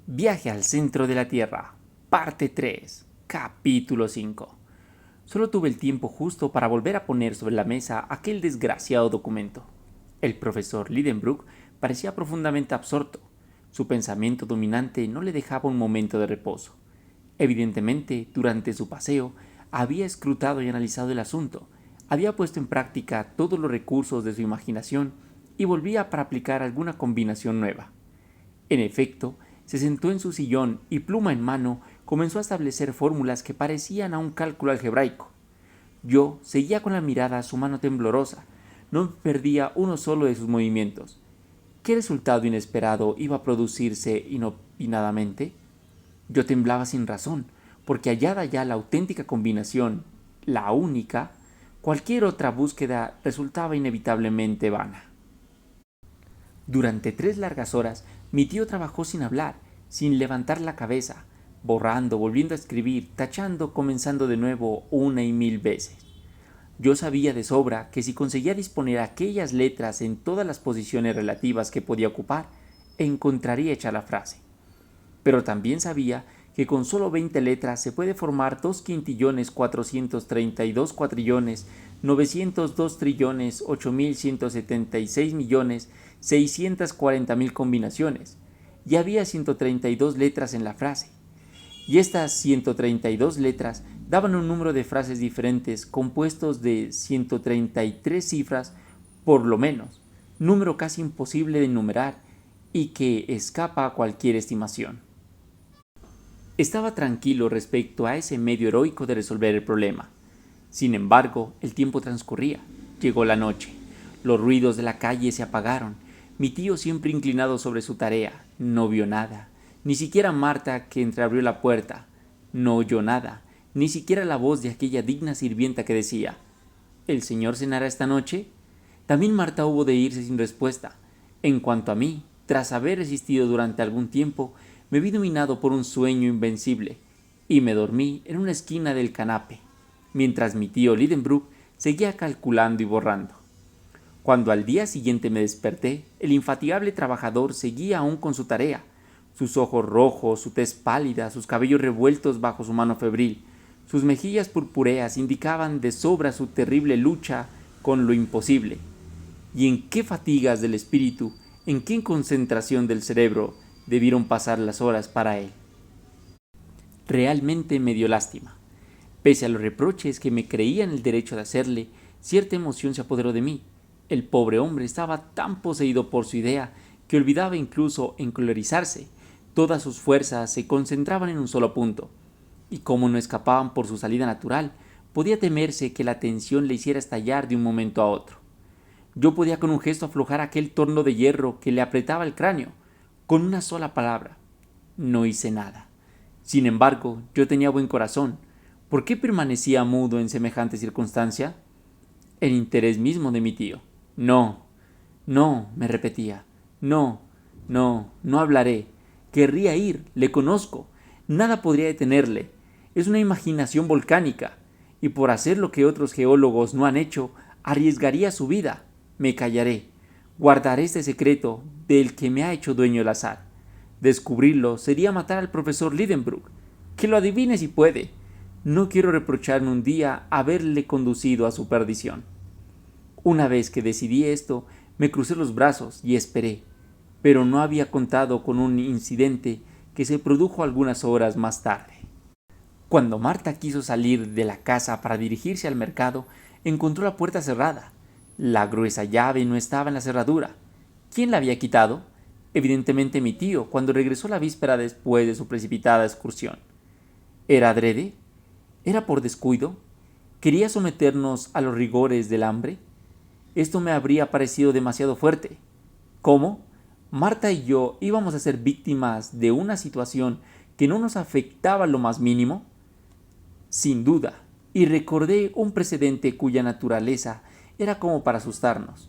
Viaje al centro de la Tierra, parte 3, capítulo 5. Solo tuve el tiempo justo para volver a poner sobre la mesa aquel desgraciado documento. El profesor Lidenbrock parecía profundamente absorto. Su pensamiento dominante no le dejaba un momento de reposo. Evidentemente, durante su paseo, había escrutado y analizado el asunto, había puesto en práctica todos los recursos de su imaginación y volvía para aplicar alguna combinación nueva. En efecto, se sentó en su sillón y, pluma en mano, comenzó a establecer fórmulas que parecían a un cálculo algebraico. Yo seguía con la mirada a su mano temblorosa, no perdía uno solo de sus movimientos. ¿Qué resultado inesperado iba a producirse inopinadamente? Yo temblaba sin razón, porque hallada ya la auténtica combinación, la única, cualquier otra búsqueda resultaba inevitablemente vana. Durante 3 largas horas mi tío trabajó sin hablar, sin levantar la cabeza, borrando, volviendo a escribir, tachando, comenzando de nuevo una y mil veces. Yo sabía de sobra que si conseguía disponer aquellas letras en todas las posiciones relativas que podía ocupar, encontraría hecha la frase. Pero también sabía que con solo 20 letras se puede formar 2.432.432.902.876.640.000 combinaciones, y había 132 letras en la frase. Y estas 132 letras daban un número de frases diferentes compuestos de 133 cifras por lo menos, número casi imposible de enumerar y que escapa a cualquier estimación. Estaba tranquilo respecto a ese medio heroico de resolver el problema. Sin embargo, el tiempo transcurría. Llegó la noche. Los ruidos de la calle se apagaron. Mi tío, siempre inclinado sobre su tarea, no vio nada. Ni siquiera Marta, que entreabrió la puerta. No oyó nada. Ni siquiera la voz de aquella digna sirvienta que decía: ¿El señor cenará esta noche? También Marta hubo de irse sin respuesta. En cuanto a mí, tras haber resistido durante algún tiempo, me vi dominado por un sueño invencible, y me dormí en una esquina del canape, mientras mi tío Lidenbrock seguía calculando y borrando. Cuando al día siguiente me desperté, el infatigable trabajador seguía aún con su tarea, sus ojos rojos, su tez pálida, sus cabellos revueltos bajo su mano febril, sus mejillas purpúreas indicaban de sobra su terrible lucha con lo imposible. Y en qué fatigas del espíritu, en qué concentración del cerebro debieron pasar las horas para él. Realmente me dio lástima. Pese a los reproches que me creía en el derecho de hacerle, cierta emoción se apoderó de mí. El pobre hombre estaba tan poseído por su idea que olvidaba incluso encolerizarse. Todas sus fuerzas se concentraban en un solo punto, y como no escapaban por su salida natural, podía temerse que la tensión le hiciera estallar de un momento a otro. Yo podía con un gesto aflojar aquel torno de hierro que le apretaba el cráneo, con una sola palabra. No hice nada. Sin embargo, yo tenía buen corazón. ¿Por qué permanecía mudo en semejante circunstancia? El interés mismo de mi tío. No, no, me repetía. No, no, no hablaré. Querría ir, le conozco. Nada podría detenerle. Es una imaginación volcánica, y por hacer lo que otros geólogos no han hecho, arriesgaría su vida. Me callaré. Guardaré este secreto del que me ha hecho dueño el azar. Descubrirlo sería matar al profesor Lidenbrock. Que lo adivine si puede. No quiero reprocharme un día haberle conducido a su perdición. Una vez que decidí esto, me crucé los brazos y esperé, pero no había contado con un incidente que se produjo algunas horas más tarde. Cuando Marta quiso salir de la casa para dirigirse al mercado, encontró la puerta cerrada. La gruesa llave no estaba en la cerradura. ¿Quién la había quitado? Evidentemente mi tío, cuando regresó la víspera después de su precipitada excursión. ¿Era adrede? ¿Era por descuido? ¿Quería someternos a los rigores del hambre? Esto me habría parecido demasiado fuerte. ¿Cómo? Marta y yo íbamos a ser víctimas de una situación que no nos afectaba lo más mínimo. Sin duda, y recordé un precedente cuya naturaleza era como para asustarnos.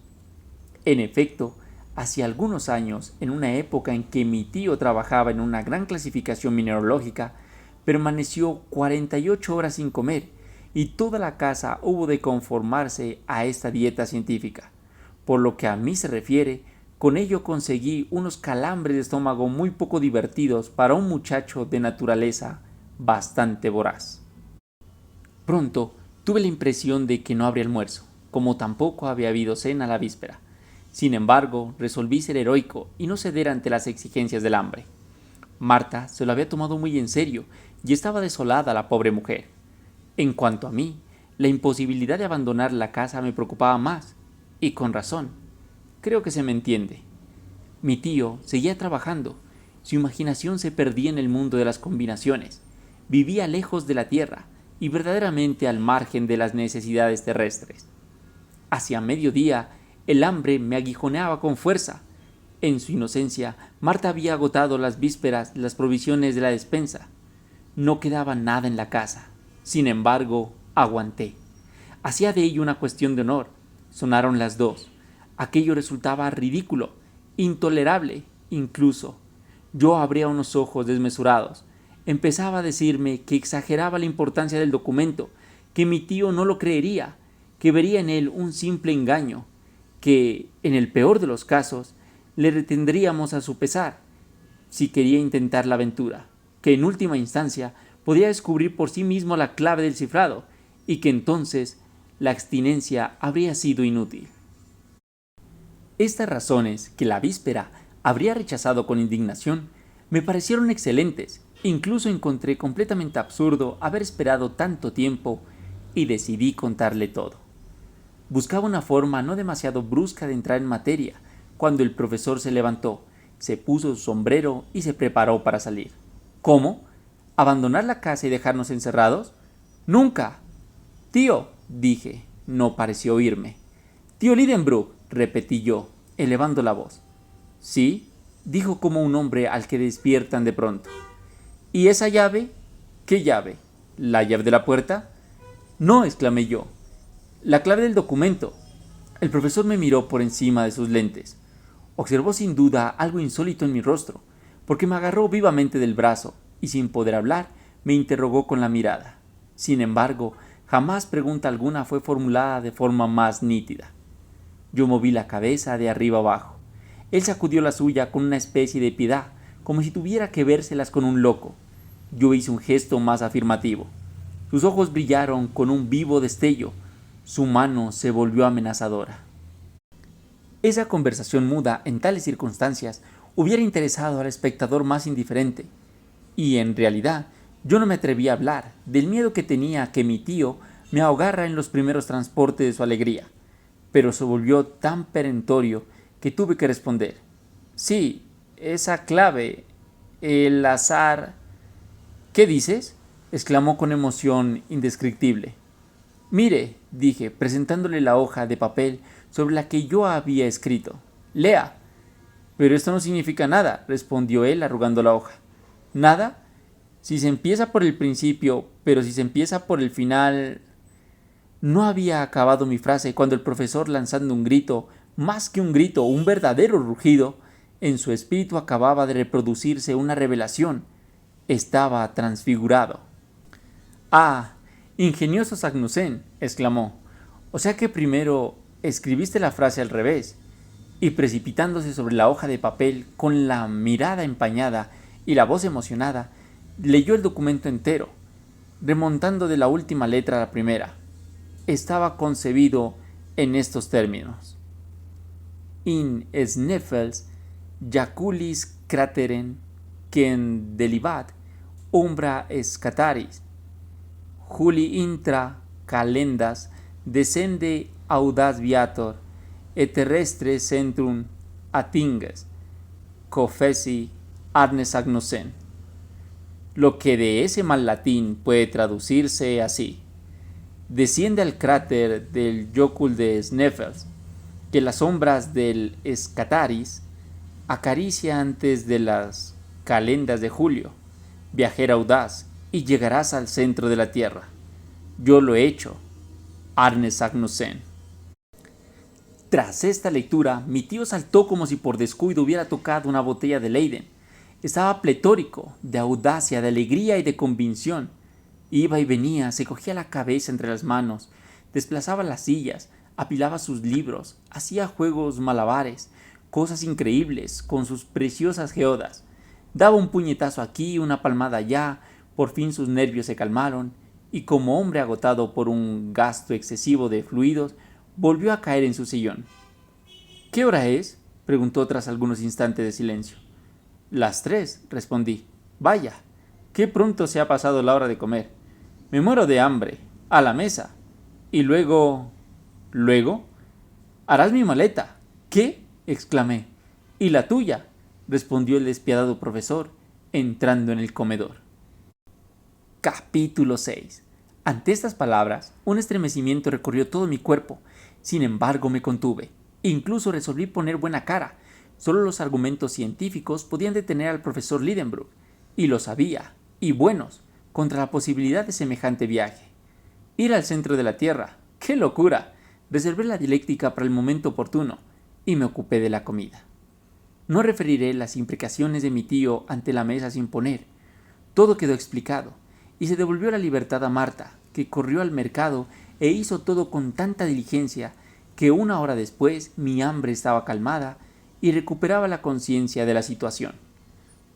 En efecto, hacía algunos años, en una época en que mi tío trabajaba en una gran clasificación mineralógica, permaneció 48 horas sin comer, y toda la casa hubo de conformarse a esta dieta científica. Por lo que a mí se refiere, Con ello conseguí unos calambres de estómago muy poco divertidos para un muchacho de naturaleza bastante voraz. Pronto tuve la impresión de que no habría almuerzo, como tampoco había habido cena la víspera. Sin embargo, resolví ser heroico y no ceder ante las exigencias del hambre. Marta se lo había tomado muy en serio y estaba desolada la pobre mujer. En cuanto a mí, la imposibilidad de abandonar la casa me preocupaba más, y con razón. Creo que se me entiende. Mi tío seguía trabajando, su imaginación se perdía en el mundo de las combinaciones, vivía lejos de la tierra y verdaderamente al margen de las necesidades terrestres. Hacia mediodía, el hambre me aguijoneaba con fuerza. En su inocencia, Marta había agotado las vísperas las provisiones de la despensa. No quedaba nada en la casa. Sin embargo, aguanté. Hacía de ello una cuestión de honor. Sonaron las 2. Aquello resultaba ridículo, intolerable, incluso. Yo abría unos ojos desmesurados. Empezaba a decirme que exageraba la importancia del documento, que mi tío no lo creería, que vería en él un simple engaño, que, en el peor de los casos, le retendríamos a su pesar, si quería intentar la aventura, que en última instancia podía descubrir por sí mismo la clave del cifrado, y que entonces la abstinencia habría sido inútil. Estas razones, que la víspera habría rechazado con indignación, me parecieron excelentes. Incluso encontré completamente absurdo haber esperado tanto tiempo y decidí contarle todo. Buscaba una forma no demasiado brusca de entrar en materia, cuando el profesor se levantó, se puso su sombrero y se preparó para salir. ¿Cómo? ¿Abandonar la casa y dejarnos encerrados? ¡Nunca! Tío, dije. No pareció oírme. Tío Lidenbrook, repetí yo, elevando la voz. Sí, dijo como un hombre al que despiertan de pronto. ¿Y esa llave? ¿Qué llave? ¿La llave de la puerta? No, exclamé yo. La clave del documento. El profesor me miró por encima de sus lentes. Observó sin duda algo insólito en mi rostro, porque me agarró vivamente del brazo y sin poder hablar me interrogó con la mirada. Sin embargo, jamás pregunta alguna fue formulada de forma más nítida. Yo moví la cabeza de arriba abajo. Él sacudió la suya con una especie de piedad, como si tuviera que vérselas con un loco. Yo hice un gesto más afirmativo. Sus ojos brillaron con un vivo destello. Su mano se volvió amenazadora. Esa conversación muda en tales circunstancias hubiera interesado al espectador más indiferente. Y en realidad yo no me atreví a hablar del miedo que tenía que mi tío me ahogara en los primeros transportes de su alegría. Pero se volvió tan perentorio que tuve que responder. Sí, esa clave, el azar. ¿Qué dices? Exclamó con emoción indescriptible. Mire, dije, presentándole la hoja de papel sobre la que yo había escrito. Lea. Pero esto no significa nada, respondió él arrugando la hoja. ¿Nada? Si se empieza por el principio, pero si se empieza por el final... No había acabado mi frase cuando el profesor, lanzando un grito, más que un grito, un verdadero rugido, en su espíritu acababa de reproducirse una revelación. Estaba transfigurado. «Ah, ingenioso Sagnussen», exclamó. «O sea que primero escribiste la frase al revés». Y precipitándose sobre la hoja de papel, con la mirada empañada y la voz emocionada, leyó el documento entero, remontando de la última letra a la primera. Estaba concebido en estos términos: In Sneffels Jaculis crateren quem delibat umbra scataris Juli intra calendas descende audaz viator et terrestre centrum atinges confessi arnes agnosen. Lo que de ese mal latín puede traducirse así: desciende al cráter del Jocul de Sneffels, que las sombras del Scataris acaricia antes de las calendas de julio, viajera audaz, y llegarás al centro de la tierra. Yo lo he hecho. Arnes Agnosen. Tras esta lectura, mi tío saltó como si por descuido hubiera tocado una botella de Leyden. Estaba pletórico, de audacia, de alegría y de convicción. Iba y venía, se cogía la cabeza entre las manos, desplazaba las sillas, apilaba sus libros, hacía juegos malabares, cosas increíbles con sus preciosas geodas. Daba un puñetazo aquí, una palmada allá, por fin sus nervios se calmaron, y como hombre agotado por un gasto excesivo de fluidos, volvió a caer en su sillón. ¿Qué hora es?, preguntó tras algunos instantes de silencio. Las 3, respondí. Vaya, qué pronto se ha pasado la hora de comer. Me muero de hambre. A la mesa. Y luego... ¿Luego? Harás mi maleta. ¿Qué?, exclamé. ¿Y la tuya?, respondió el despiadado profesor, entrando en el comedor. Capítulo 6. Ante estas palabras, un estremecimiento recorrió todo mi cuerpo. Sin embargo, me contuve. Incluso resolví poner buena cara. Solo los argumentos científicos podían detener al profesor Lidenbrock, y lo sabía, y buenos, contra la posibilidad de semejante viaje. Ir al centro de la Tierra. ¡Qué locura! Reservé la dialéctica para el momento oportuno, y me ocupé de la comida. No referiré las imprecaciones de mi tío ante la mesa sin poner. Todo quedó explicado, y se devolvió la libertad a Marta, que corrió al mercado e hizo todo con tanta diligencia que 1 hora después mi hambre estaba calmada y recuperaba la conciencia de la situación.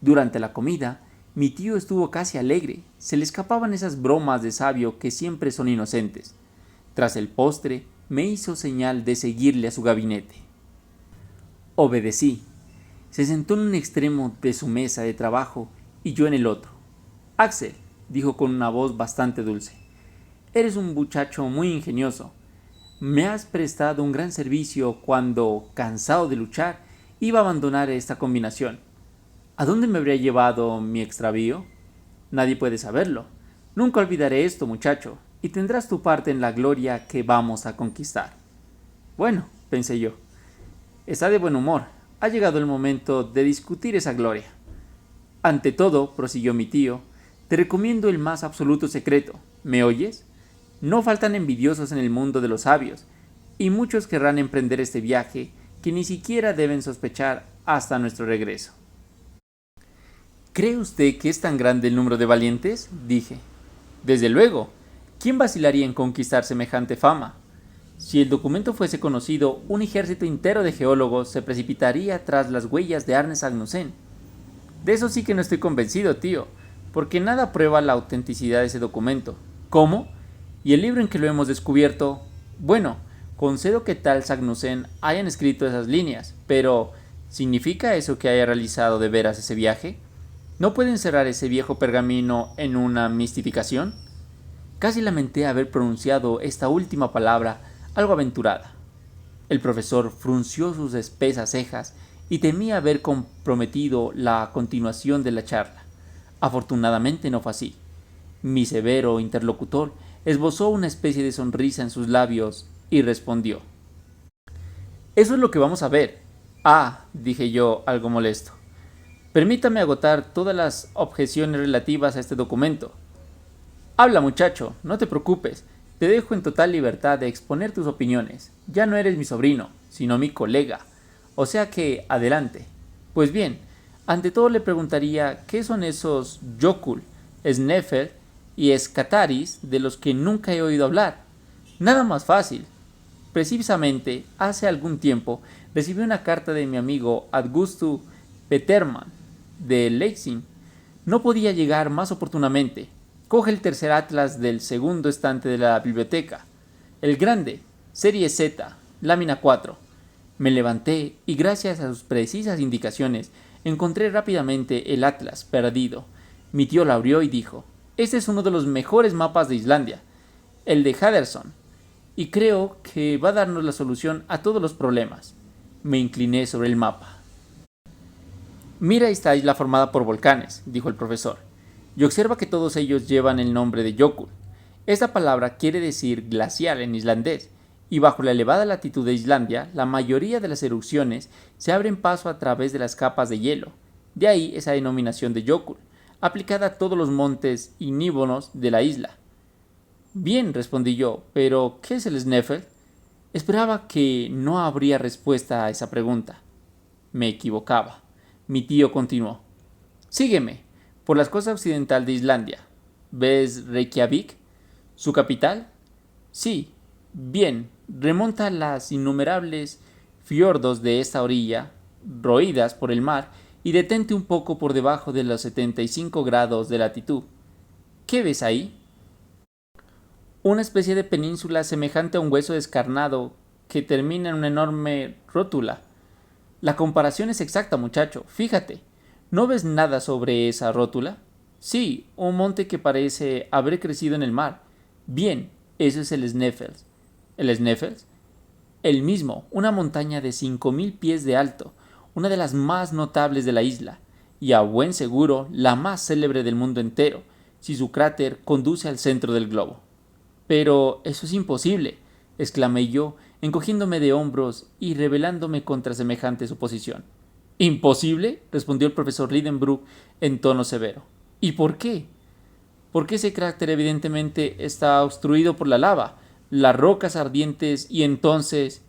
Durante la comida, mi tío estuvo casi alegre, se le escapaban esas bromas de sabio que siempre son inocentes. Tras el postre, me hizo señal de seguirle a su gabinete. Obedecí. Se sentó en un extremo de su mesa de trabajo y yo en el otro. Axel, dijo con una voz bastante dulce, eres un muchacho muy ingenioso. Me has prestado un gran servicio cuando, cansado de luchar, iba a abandonar esta combinación. ¿A dónde me habría llevado mi extravío? Nadie puede saberlo. Nunca olvidaré esto, muchacho, y tendrás tu parte en la gloria que vamos a conquistar. Bueno, pensé yo, está de buen humor. Ha llegado el momento de discutir esa gloria. Ante todo, prosiguió mi tío, te recomiendo el más absoluto secreto. ¿Me oyes? No faltan envidiosos en el mundo de los sabios, y muchos querrán emprender este viaje que ni siquiera deben sospechar hasta nuestro regreso. ¿Cree usted que es tan grande el número de valientes?, dije. Desde luego. ¿Quién vacilaría en conquistar semejante fama? Si el documento fuese conocido, un ejército entero de geólogos se precipitaría tras las huellas de Arne Sagnussen. De eso sí que no estoy convencido, tío, porque nada prueba la autenticidad de ese documento. ¿Cómo? ¿Y el libro en que lo hemos descubierto? Bueno, concedo que tal Sagnussen hayan escrito esas líneas, pero ¿significa eso que haya realizado de veras ese viaje? ¿No puede encerrar ese viejo pergamino en una mistificación? Casi lamenté haber pronunciado esta última palabra algo aventurada. El profesor frunció sus espesas cejas y temía haber comprometido la continuación de la charla. Afortunadamente no fue así. Mi severo interlocutor esbozó una especie de sonrisa en sus labios y respondió. Eso es lo que vamos a ver. Ah, dije yo, algo molesto. Permítame agotar todas las objeciones relativas a este documento. Habla, muchacho, no te preocupes. Te dejo en total libertad de exponer tus opiniones. Ya no eres mi sobrino, sino mi colega. O sea que, adelante. Pues bien, ante todo le preguntaría qué son esos Yokul, Sneffel y Escataris de los que nunca he oído hablar. Nada más fácil. Precisamente, hace algún tiempo, recibí una carta de mi amigo Augusto Petermann, de Leipzig. No podía llegar más oportunamente. Coge el tercer atlas del segundo estante de la biblioteca. El grande, serie Z, lámina 4. Me levanté y gracias a sus precisas indicaciones encontré rápidamente el atlas perdido. Mi tío lo abrió y dijo, este es uno de los mejores mapas de Islandia, el de Haderson, y creo que va a darnos la solución a todos los problemas. Me incliné sobre el mapa. Mira esta isla formada por volcanes, dijo el profesor, y observa que todos ellos llevan el nombre de Jökull. Esta palabra quiere decir glacial en islandés, y bajo la elevada latitud de Islandia, la mayoría de las erupciones se abren paso a través de las capas de hielo. De ahí esa denominación de Jökull, aplicada a todos los montes ignívoros de la isla. Bien, respondí yo, pero ¿qué es el Sneffel? Esperaba que no habría respuesta a esa pregunta. Me equivocaba. Mi tío continuó. Sígueme, por las costas occidental de Islandia. ¿Ves Reykjavik? ¿Su capital? Sí. Bien, remonta las innumerables fiordos de esta orilla roídas por el mar y detente un poco por debajo de los 75 grados de latitud. ¿Qué ves ahí? Una especie de península semejante a un hueso descarnado que termina en una enorme rótula. La comparación es exacta, muchacho. Fíjate. ¿No ves nada sobre esa rótula? Sí, un monte que parece haber crecido en el mar. Bien, eso es el Sneffels. ¿El Sneffels? El mismo, una montaña de 5000 pies de alto, una de las más notables de la isla, y a buen seguro la más célebre del mundo entero, si su cráter conduce al centro del globo. Pero eso es imposible, exclamé yo, encogiéndome de hombros y rebelándome contra semejante suposición. ¿Imposible?, respondió el profesor Lidenbrock en tono severo. ¿Y por qué? Porque ese cráter evidentemente está obstruido por la lava, las rocas ardientes y entonces...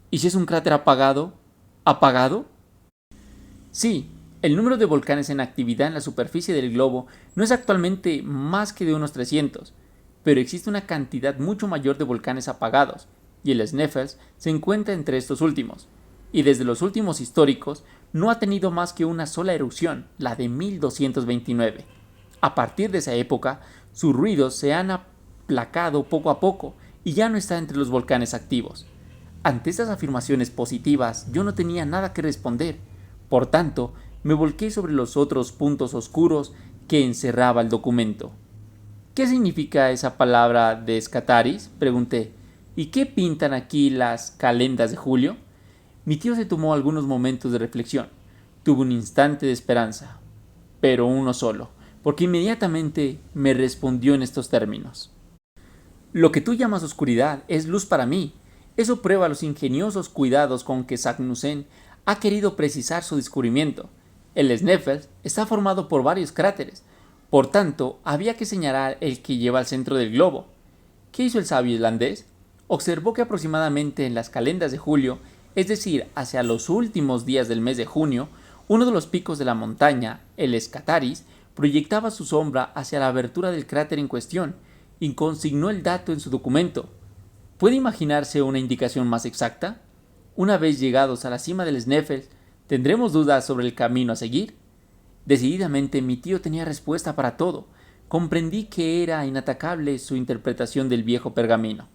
¿Y si es un cráter apagado? ¿Apagado? Sí, el número de volcanes en actividad en la superficie del globo no es actualmente más que de unos 300, pero existe una cantidad mucho mayor de volcanes apagados, y el Sneffels se encuentra entre estos últimos, y desde los últimos históricos no ha tenido más que una sola erupción, la de 1229. A partir de esa época, sus ruidos se han aplacado poco a poco y ya no está entre los volcanes activos. Ante estas afirmaciones positivas yo no tenía nada que responder, por tanto me volqué sobre los otros puntos oscuros que encerraba el documento. ¿Qué significa esa palabra de Escataris?, pregunté. ¿Y qué pintan aquí las calendas de julio? Mi tío se tomó algunos momentos de reflexión. Tuvo un instante de esperanza, pero uno solo, porque inmediatamente me respondió en estos términos. Lo que tú llamas oscuridad es luz para mí. Eso prueba los ingeniosos cuidados con que Sagnussen ha querido precisar su descubrimiento. El Sneffels está formado por varios cráteres, por tanto, había que señalar el que lleva al centro del globo. ¿Qué hizo el sabio islandés? Observó que aproximadamente en las calendas de julio, es decir, hacia los últimos días del mes de junio, uno de los picos de la montaña, el Escataris, proyectaba su sombra hacia la abertura del cráter en cuestión, y consignó el dato en su documento. ¿Puede imaginarse una indicación más exacta? Una vez llegados a la cima del Sneffels, ¿tendremos dudas sobre el camino a seguir? Decididamente mi tío tenía respuesta para todo. Comprendí que era inatacable su interpretación del viejo pergamino.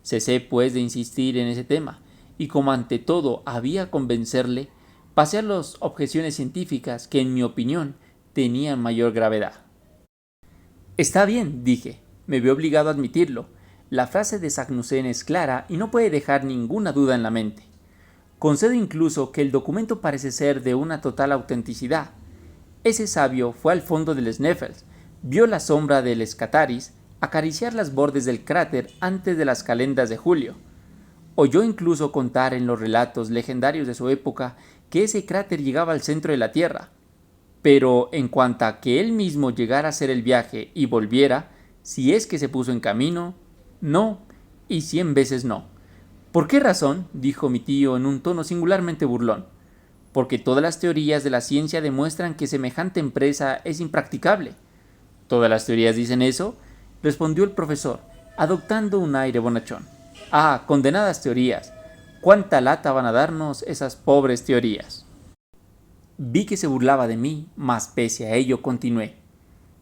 Cesé pues de insistir en ese tema, y como ante todo había convencerle, pasé a las objeciones científicas que en mi opinión tenían mayor gravedad. Está bien, dije, me veo obligado a admitirlo. La frase de Sagnussen es clara y no puede dejar ninguna duda en la mente. Concedo incluso que el documento parece ser de una total autenticidad. Ese sabio fue al fondo del Sneffels, vio la sombra del Escataris acariciar las bordes del cráter antes de las calendas de julio. Oyó incluso contar en los relatos legendarios de su época que ese cráter llegaba al centro de la Tierra. Pero en cuanto a que él mismo llegara a hacer el viaje y volviera, si es que se puso en camino, no, y 100 veces no. ¿Por qué razón?, dijo mi tío en un tono singularmente burlón. Porque todas las teorías de la ciencia demuestran que semejante empresa es impracticable. ¿Todas las teorías dicen eso?, respondió el profesor, adoptando un aire bonachón. Ah, condenadas teorías. ¿Cuánta lata van a darnos esas pobres teorías? Vi que se burlaba de mí, mas pese a ello continué.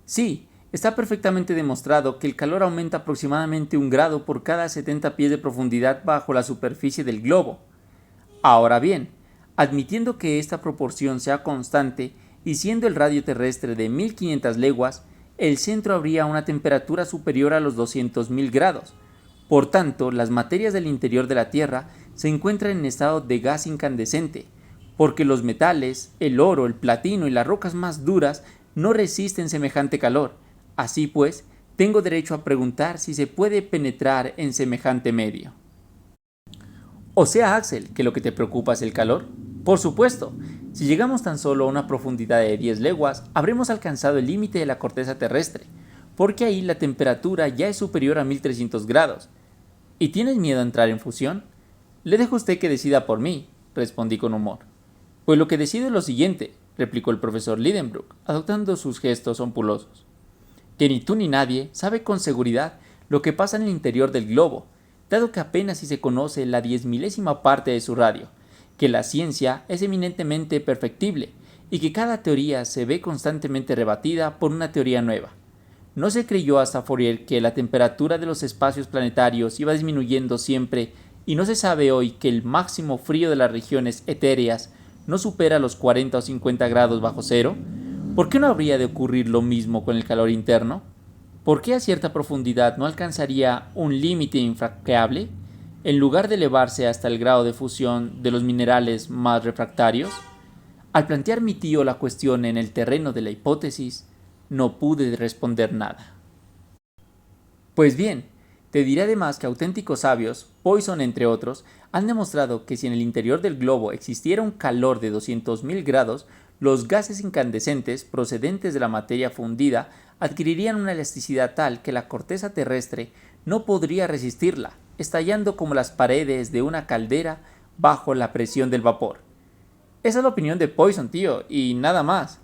Sí, está perfectamente demostrado que el calor aumenta aproximadamente 1 grado por cada 70 pies de profundidad bajo la superficie del globo. Ahora bien, admitiendo que esta proporción sea constante y siendo el radio terrestre de 1500 leguas, el centro habría una temperatura superior a los 200.000 grados. Por tanto, las materias del interior de la Tierra se encuentran en estado de gas incandescente, porque los metales, el oro, el platino y las rocas más duras no resisten semejante calor. Así pues, tengo derecho a preguntar si se puede penetrar en semejante medio. O sea, Axel, que lo que te preocupa es el calor. Por supuesto, si llegamos tan solo a una profundidad de 10 leguas, habremos alcanzado el límite de la corteza terrestre, porque ahí la temperatura ya es superior a 1300 grados. ¿Y tienes miedo a entrar en fusión? Le dejo a usted que decida por mí, respondí con humor. Pues lo que decido es lo siguiente, replicó el profesor Lidenbrock, adoptando sus gestos ampulosos. Que ni tú ni nadie sabe con seguridad lo que pasa en el interior del globo, dado que apenas si se conoce la 10.000ª parte de su radio, que la ciencia es eminentemente perfectible y que cada teoría se ve constantemente rebatida por una teoría nueva. No se creyó hasta Fourier que la temperatura de los espacios planetarios iba disminuyendo siempre y no se sabe hoy que el máximo frío de las regiones etéreas no supera los 40 o 50 grados bajo cero. ¿Por qué no habría de ocurrir lo mismo con el calor interno? ¿Por qué a cierta profundidad no alcanzaría un límite infranqueable, en lugar de elevarse hasta el grado de fusión de los minerales más refractarios? Al plantear mi tío la cuestión en el terreno de la hipótesis, no pude responder nada. Pues bien, te diré además que auténticos sabios, Poisson entre otros, han demostrado que si en el interior del globo existiera un calor de 200.000 grados, los gases incandescentes procedentes de la materia fundida adquirirían una elasticidad tal que la corteza terrestre no podría resistirla, estallando como las paredes de una caldera bajo la presión del vapor. Esa es la opinión de Poisson, tío, y nada más.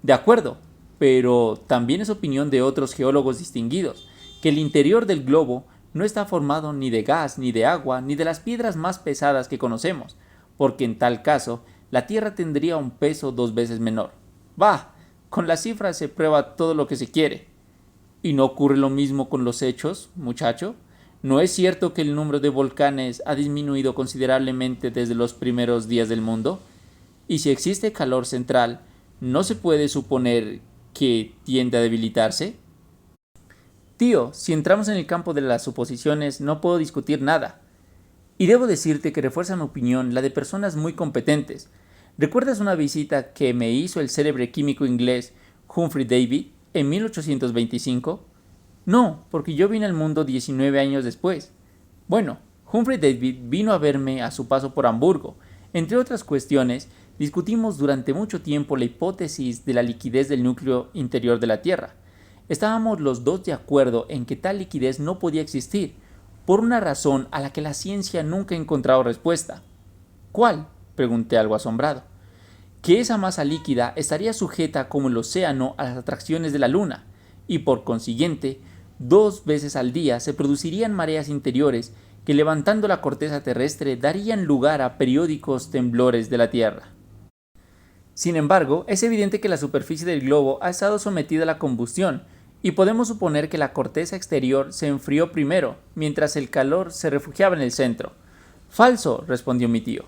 De acuerdo, pero también es opinión de otros geólogos distinguidos, que el interior del globo no está formado ni de gas, ni de agua, ni de las piedras más pesadas que conocemos, porque en tal caso la Tierra tendría un peso 2 veces menor. Bah, con las cifras se prueba todo lo que se quiere. ¿Y no ocurre lo mismo con los hechos, muchacho? ¿No es cierto que el número de volcanes ha disminuido considerablemente desde los primeros días del mundo? Y si existe calor central, ¿no se puede suponer que tiende a debilitarse? Tío, si entramos en el campo de las suposiciones, no puedo discutir nada. Y debo decirte que refuerza mi opinión la de personas muy competentes. ¿Recuerdas una visita que me hizo el célebre químico inglés Humphrey Davy en 1825? No, porque yo vine al mundo 19 años después. Bueno, Humphrey Davy vino a verme a su paso por Hamburgo. Entre otras cuestiones, discutimos durante mucho tiempo la hipótesis de la liquidez del núcleo interior de la Tierra. Estábamos los dos de acuerdo en que tal liquidez no podía existir, por una razón a la que la ciencia nunca ha encontrado respuesta. ¿Cuál?, pregunté algo asombrado. Que esa masa líquida estaría sujeta como el océano a las atracciones de la Luna, y por consiguiente, 2 veces al día se producirían mareas interiores que levantando la corteza terrestre darían lugar a periódicos temblores de la Tierra. Sin embargo, es evidente que la superficie del globo ha estado sometida a la combustión, y podemos suponer que la corteza exterior se enfrió primero, mientras el calor se refugiaba en el centro. Falso, respondió mi tío.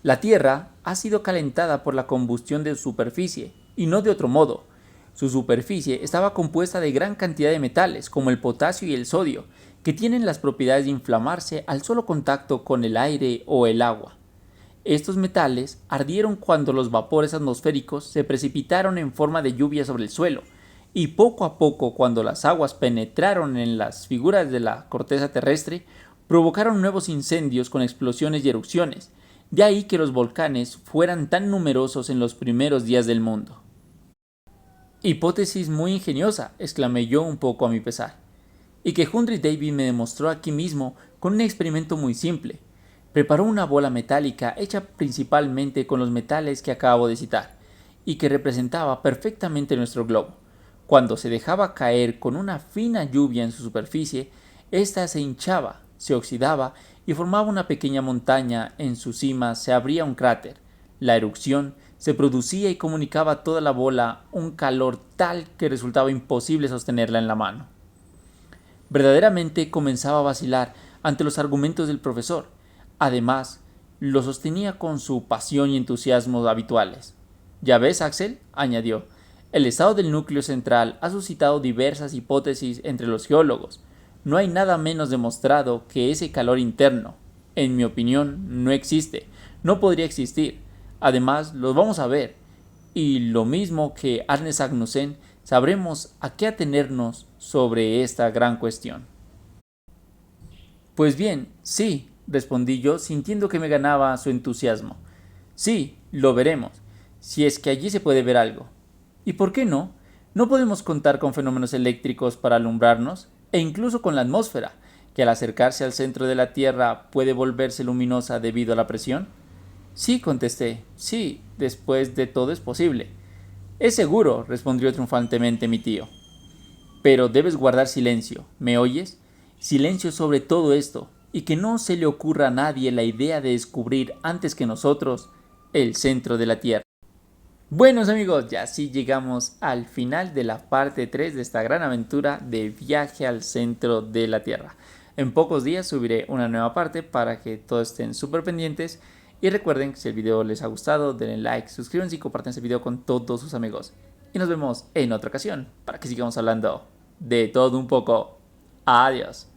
La Tierra ha sido calentada por la combustión de su superficie, y no de otro modo. Su superficie estaba compuesta de gran cantidad de metales, como el potasio y el sodio, que tienen las propiedades de inflamarse al solo contacto con el aire o el agua. Estos metales ardieron cuando los vapores atmosféricos se precipitaron en forma de lluvia sobre el suelo, y poco a poco, cuando las aguas penetraron en las figuras de la corteza terrestre, provocaron nuevos incendios con explosiones y erupciones. De ahí que los volcanes fueran tan numerosos en los primeros días del mundo. Hipótesis muy ingeniosa, exclamé yo un poco a mi pesar, y que Humphrey Davy me demostró aquí mismo con un experimento muy simple. Preparó una bola metálica hecha principalmente con los metales que acabo de citar, y que representaba perfectamente nuestro globo. Cuando se dejaba caer con una fina lluvia en su superficie, ésta se hinchaba, se oxidaba y formaba una pequeña montaña. En su cima se abría un cráter. La erupción se producía y comunicaba a toda la bola un calor tal que resultaba imposible sostenerla en la mano. Verdaderamente comenzaba a vacilar ante los argumentos del profesor. Además, lo sostenía con su pasión y entusiasmo habituales. «¿Ya ves, Axel?», añadió. «El estado del núcleo central ha suscitado diversas hipótesis entre los geólogos. No hay nada menos demostrado que ese calor interno. En mi opinión, no existe. No podría existir. Además, lo vamos a ver. Y lo mismo que Arne Sagnussen, sabremos a qué atenernos sobre esta gran cuestión». «Pues bien, sí», respondí yo, sintiendo que me ganaba su entusiasmo. «Sí, lo veremos, si es que allí se puede ver algo. ¿Y por qué no? ¿No podemos contar con fenómenos eléctricos para alumbrarnos? E incluso con la atmósfera, que al acercarse al centro de la Tierra puede volverse luminosa debido a la presión». «Sí», contesté, «sí, después de todo es posible». «Es seguro», respondió triunfantemente mi tío. «Pero debes guardar silencio, ¿me oyes? Silencio sobre todo esto, y que no se le ocurra a nadie la idea de descubrir antes que nosotros el centro de la Tierra. Buenos amigos, ya así llegamos al final de la parte 3 de esta gran aventura de viaje al centro de la Tierra. En pocos días subiré una nueva parte para que todos estén súper pendientes. Y recuerden que si el video les ha gustado, denle like, suscríbanse y compartan este video con todos sus amigos. Y nos vemos en otra ocasión para que sigamos hablando de todo un poco. Adiós.